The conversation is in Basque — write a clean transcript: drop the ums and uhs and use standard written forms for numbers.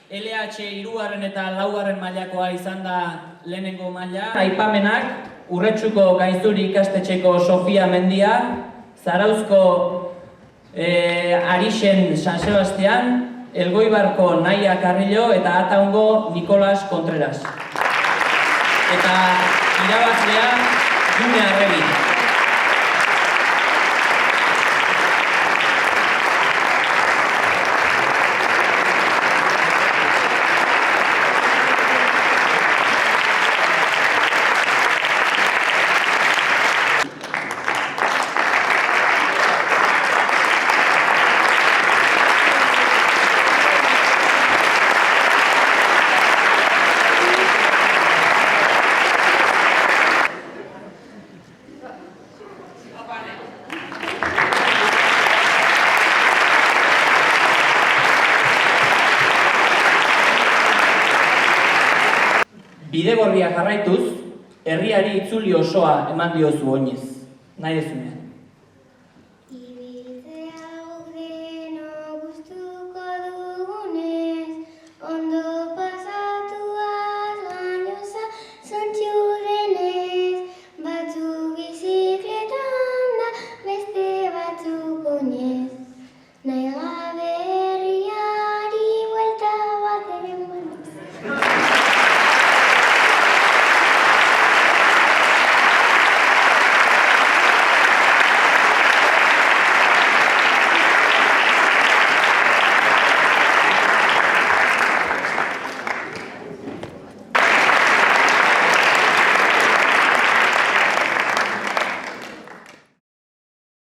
LH 3. eta 4. mailakoa izan da lehenengo maila. Aipamenak, Urretxuko Gaizuri ikastetxeko Sofia Mendia, Zarauzko Arixen San Sebastian, Elgoibarko Naia Carrillo eta Ataungo Nikolas Contreras. Eta irabazlea June Arregi. Bidegorria jarraituz, herriari itzuli osoa eman diozu oinez, nahi dezunean.